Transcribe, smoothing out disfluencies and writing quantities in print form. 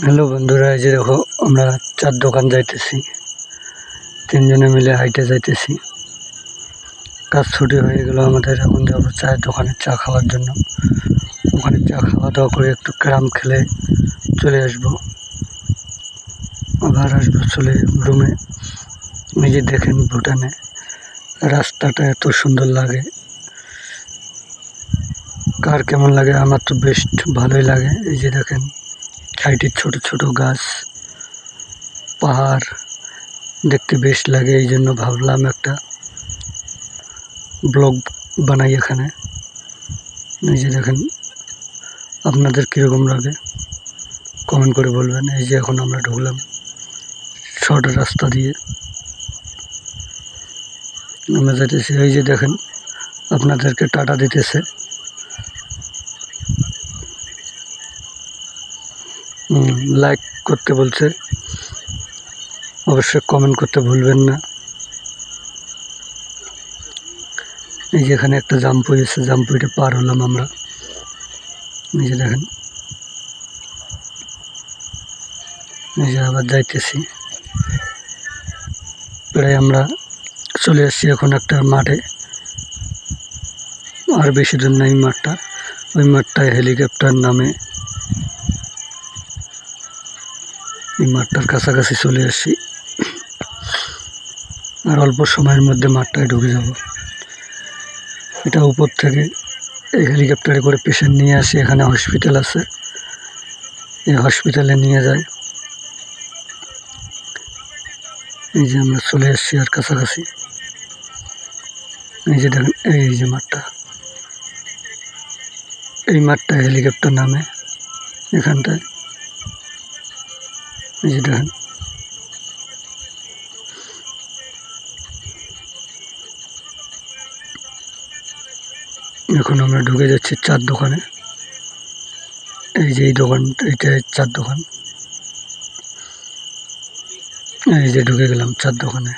Hello বন্ধুরা, এই যে দেখো আমরা চার দোকান যাইতেছি। তিনজনে মিলে হাইটে যাইতেছি। কাজ ছুটি হয়ে গেল আমাদের, এখন যাবো চায়ের দোকানে চা খাওয়ার জন্য। ওখানে চা খাওয়া দাওয়া করে একটু ক্যারাম খেলে চলে আসবো, আবার আসবো চলে রুমে। এই যে দেখেন ভুটানে রাস্তাটা এত সুন্দর লাগে, কার কেমন লাগে? আমার তো বেশ ভালোই লাগে। এই যে দেখেন সাইডে ছোট ছোট গাছ, পাহাড় দেখতে বেশ লাগে। এই জন্য ভাবলাম একটা ব্লগ বানাই এখানে। এই যে দেখেন, আপনাদের কীরকম লাগে কমেন্ট করে বলবেন। এই যে এখন আমরা ঢুকলাম শর্ট রাস্তা দিয়ে, আমরা যাইতেছি। এই যে দেখেন আপনাদেরকে টাটা দিতেছে। লাইক করতে বলছে, অবশ্যই কমেন্ট করতে ভুলবেন না। এই যে এখানে একটা জাম্পুই আছে, জাম্পুইটা পার হলাম আমরা। এই যে দেখেন, এই যে আবার যাইতেছি। প্রায় আমরা চলে আসছি এখন একটা মাঠে, আর বেশি দূর নেই মাঠটা। ওই মাঠটায় হেলিকপ্টার নামে। এই মাঠটার কাছাকাছি চলে আসছি, আর অল্প সময়ের মধ্যে মাঠটায় ঢুকে যাব। এটা উপর থেকে এই হেলিকপ্টারে করে পেশেন্ট নিয়ে আসি। এখানে হসপিটাল আছে, এই হসপিটালে নিয়ে যায়। এই যে আমরা চলে আসছি আর কাছাকাছি। এই যে দেখেন, এই যে মাঠটা, এই মাঠটা হেলিকপ্টার নামে এখানটায়। এই যে দেখেন, এখন আমরা ঢুকে যাচ্ছি চার দোকানে। এই যে এই দোকান, এইটা চার দোকান। এই যে ঢুকে গেলাম চার দোকানে।